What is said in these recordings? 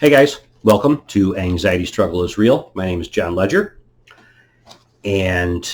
Hey guys, welcome to Anxiety Struggle is Real. My name is John Ledger, and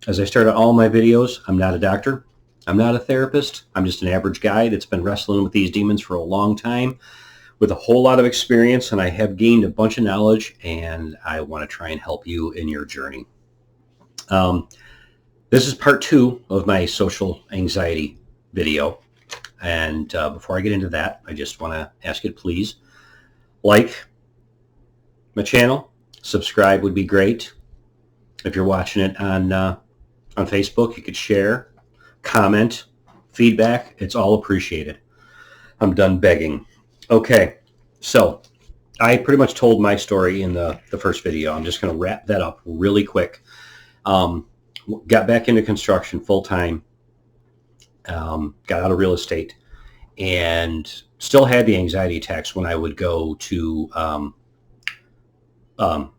as I start all my videos, I'm not a doctor, I'm not a therapist, I'm just an average guy that's been wrestling with these demons for a long time with a whole lot of experience, and I have gained a bunch of knowledge, and I want to try and help you in your journey. This is part 2 of my social anxiety video, and before I get into that, I just want to ask you to please like my channel, subscribe would be great. If you're watching it on Facebook, you could share, comment, feedback. It's all appreciated. I'm done begging. Okay, so I pretty much told my story in the first video. I'm just going to wrap that up really quick. Got back into construction full time, got out of real estate, and still had the anxiety attacks when I would go to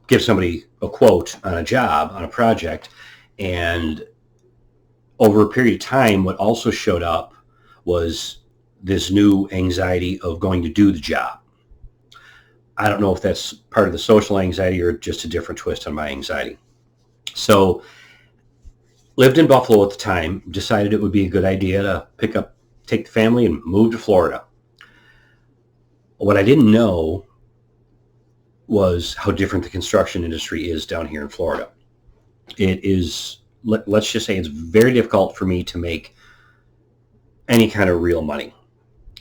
give somebody a quote on a job, on a project. And over a period of time, what also showed up was this new anxiety of going to do the job. I don't know if that's part of the social anxiety or just a different twist on my anxiety. So lived in Buffalo at the time, decided it would be a good idea to take the family and move to Florida. What I didn't know was how different the construction industry is down here in Florida. It is, let's just say it's very difficult for me to make any kind of real money.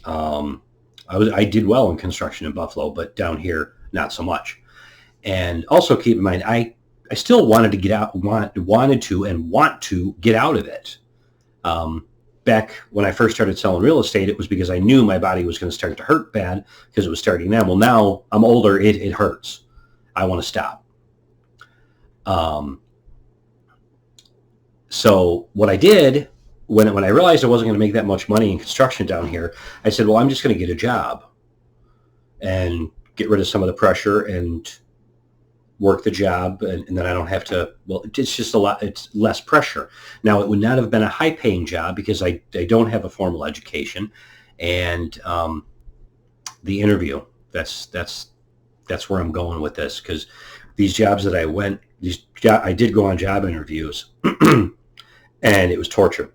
I did well in construction in Buffalo, but down here, not so much. And also keep in mind, I still wanted to get out, want to get out of it. Back when I first started selling real estate, it was because I knew my body was going to start to hurt bad because it was starting then. Well, now I'm older, it hurts. I want to stop. So what I did when I realized I wasn't going to make that much money in construction down here, I said, well, I'm just going to get a job and get rid of some of the pressure and work the job, and then I don't have to, well, it's just it's less pressure. Now, it would not have been a high-paying job because I don't have a formal education, and the interview, that's where I'm going with this, because these jobs that I did go on job interviews, and it was torture.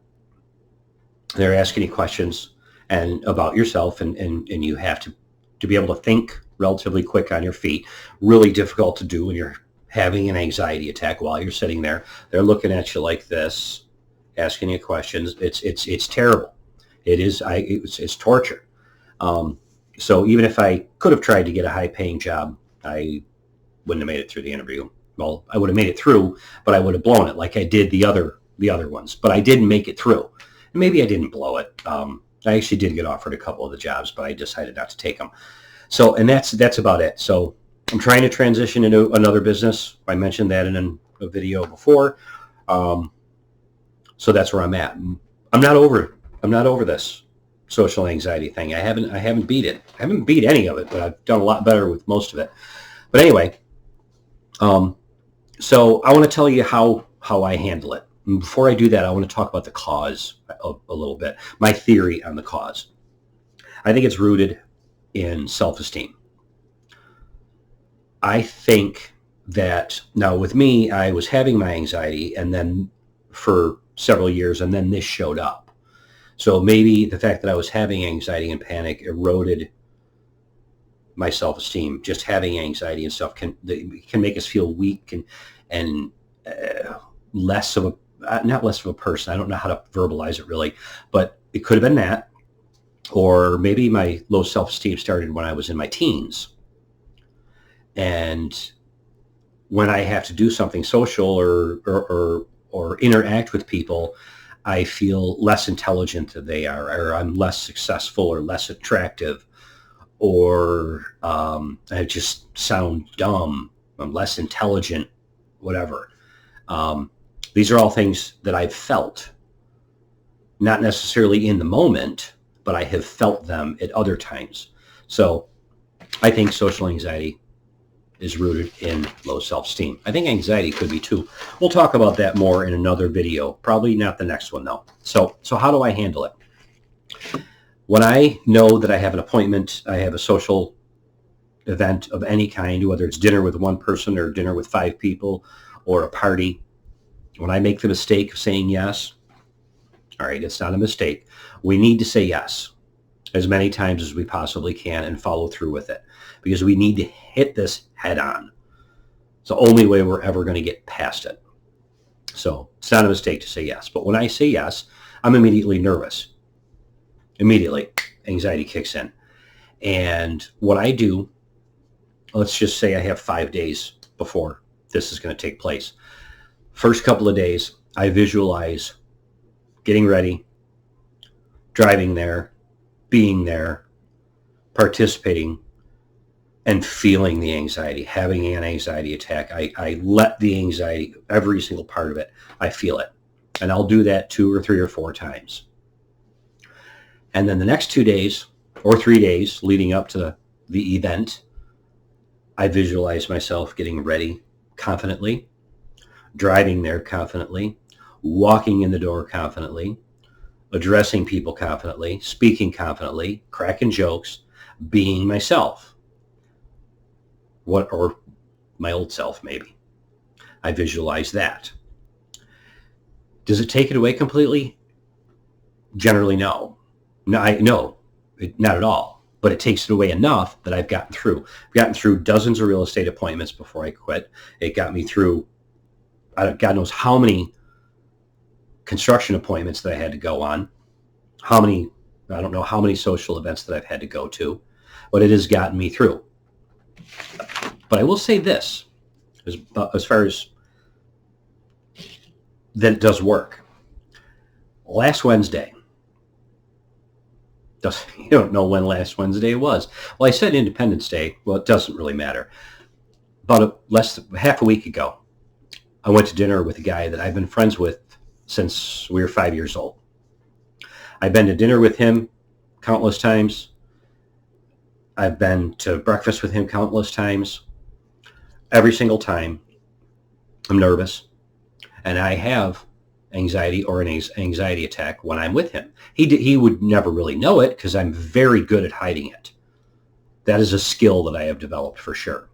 They're asking you questions and about yourself, and you have to be able to think relatively quick on your feet. Really difficult to do when you're having an anxiety attack while you're sitting there. They're looking at you like this, asking you questions. It's terrible. It's torture. So even if I could have tried to get a high-paying job, I wouldn't have made it through the interview. Well, I would have made it through, but I would have blown it like I did the other ones. But I didn't make it through. And maybe I didn't blow it. I actually did get offered a couple of the jobs, but I decided not to take them. So, and that's about it. So I'm trying to transition into another business. I mentioned that in a video before. So that's where I'm at. I'm not over this social anxiety thing. I haven't beat it. I haven't beat any of it, but I've done a lot better with most of it. But anyway, so I want to tell you how I handle it. And before I do that, I want to talk about the cause a little bit. My theory on the cause. I think it's rooted in self-esteem. I think that now with me, I was having my anxiety and then for several years, and then this showed up. So maybe the fact that I was having anxiety and panic eroded my self-esteem. Just having anxiety and stuff can make us feel weak and less of a, not less of a person. I don't know how to verbalize it really, but it could have been that. Or maybe my low self-esteem started when I was in my teens. And when I have to do something social or interact with people, I feel less intelligent than they are, or I'm less successful or less attractive, or I just sound dumb, I'm less intelligent, whatever. These are all things that I've felt, not necessarily in the moment, but I have felt them at other times. So I think social anxiety is rooted in low self-esteem. I think anxiety could be too. We'll talk about that more in another video, probably not the next one though. So how do I handle it? When I know that I have an appointment, I have a social event of any kind, whether it's dinner with one person or dinner with 5 people or a party, when I make the mistake of saying yes, all right, it's not a mistake. We need to say yes as many times as we possibly can and follow through with it, because we need to hit this head on. It's the only way we're ever going to get past it. So it's not a mistake to say yes. But when I say yes, I'm immediately nervous. Immediately, anxiety kicks in. And what I do, let's just say I have 5 days before this is going to take place. First couple of days, I visualize getting ready, driving there, being there, participating, and feeling the anxiety, having an anxiety attack. I let the anxiety, every single part of it, I feel it. And I'll do that 2 or 3 or 4 times. And then the next 2 days or 3 days leading up to the event, I visualize myself getting ready confidently, driving there confidently, walking in the door confidently, addressing people confidently, speaking confidently, cracking jokes, being myself. Or my old self, maybe. I visualize that. Does it take it away completely? Generally, no. No, not at all. But it takes it away enough that I've gotten through. I've gotten through dozens of real estate appointments before I quit. It got me through, God knows how many construction appointments that I had to go on. I don't know how many social events that I've had to go to, but it has gotten me through. But I will say this, as far as that it does work. Last Wednesday, you don't know when last Wednesday was. Well, I said Independence Day. Well, it doesn't really matter. About half a week ago, I went to dinner with a guy that I've been friends with since we were 5 years old. I've been to dinner with him countless times. I've been to breakfast with him countless times. Every single time, I'm nervous, and I have anxiety or an anxiety attack when I'm with him. He would never really know it because I'm very good at hiding it. That is a skill that I have developed for sure.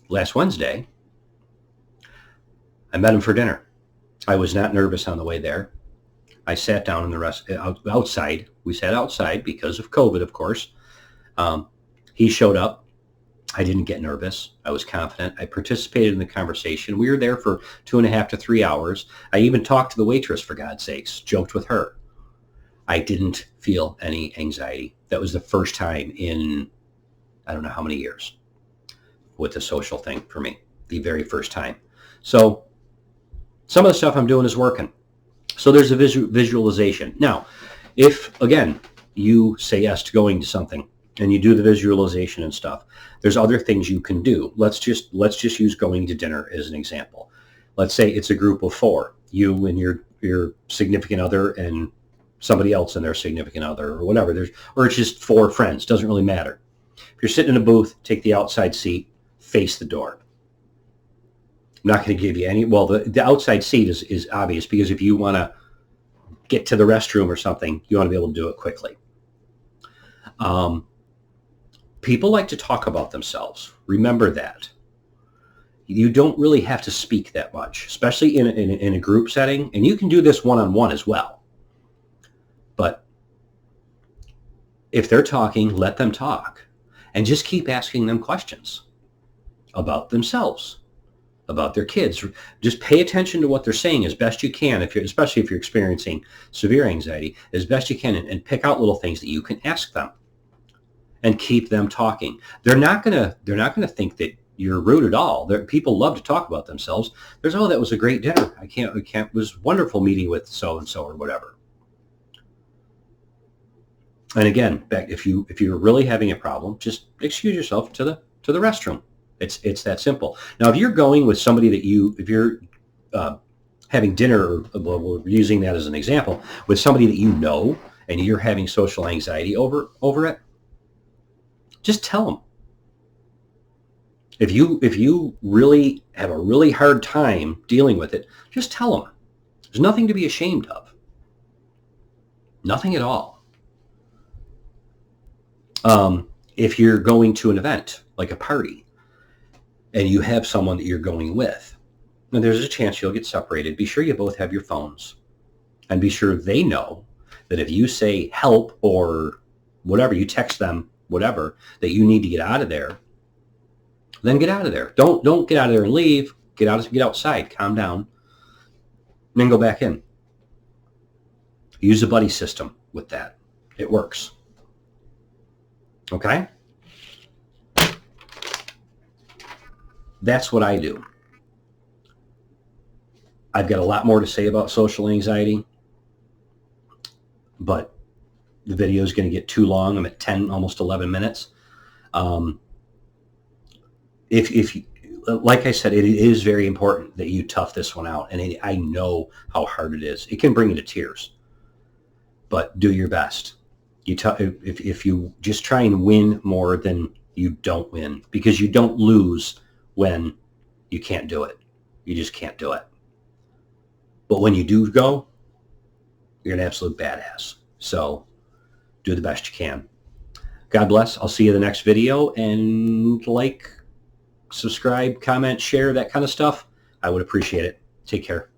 Last Wednesday, I met him for dinner. I was not nervous on the way there. I sat down in the outside. We sat outside because of COVID, of course. He showed up. I didn't get nervous. I was confident. I participated in the conversation. We were there for 2.5 to 3 hours. I even talked to the waitress, for God's sakes, joked with her. I didn't feel any anxiety. That was the first time in, I don't know how many years, with the social thing for me, the very first time. So some of the stuff I'm doing is working. So there's a visualization. Now, if, again, you say yes to going to something and you do the visualization and stuff, there's other things you can do. Let's just use going to dinner as an example. Let's say it's a group of 4, you and your significant other and somebody else and their significant other or whatever. Or it's just 4 friends. Doesn't really matter. If you're sitting in a booth, take the outside seat, face the door. I'm not going to give you any. Well, the outside seat is obvious because if you want to get to the restroom or something, you want to be able to do it quickly. People like to talk about themselves. Remember that. You don't really have to speak that much, especially in a group setting. And you can do this one-on-one as well. But if they're talking, let them talk. And just keep asking them questions about themselves, about their kids. Just pay attention to what they're saying as best you can, especially if you're experiencing severe anxiety, as best you can, and pick out little things that you can ask them. And keep them talking. They're not gonna think that you're rude at all. People love to talk about themselves. That was a great dinner. It was wonderful meeting with so and so or whatever. And again, if you're really having a problem, just excuse yourself to the restroom. It's that simple. Now, if you're going with somebody if you're having dinner, well, we're using that as an example, with somebody that you know and you're having social anxiety over it, just tell them. If you really have a really hard time dealing with it, just tell them. There's nothing to be ashamed of. Nothing at all. If you're going to an event, like a party, and you have someone that you're going with, and there's a chance you'll get separated, be sure you both have your phones, and be sure they know that if you say help or whatever, you text them, whatever, that you need to get out of there, then get out of there. Don't get out of there and leave. Get outside, calm down, and then go back in. Use a buddy system with that. It works. Okay? That's what I do. I've got a lot more to say about social anxiety, but the video is going to get too long. I'm at 10, almost 11 minutes. If like I said, it is very important that you tough this one out. And I know how hard it is. It can bring you to tears, but do your best. If you just try and win more than you don't win, because you don't lose when you can't do it. You just can't do it. But when you do go, you're an absolute badass. So do the best you can. God bless. I'll see you in the next video. And like, subscribe, comment, share, that kind of stuff. I would appreciate it. Take care.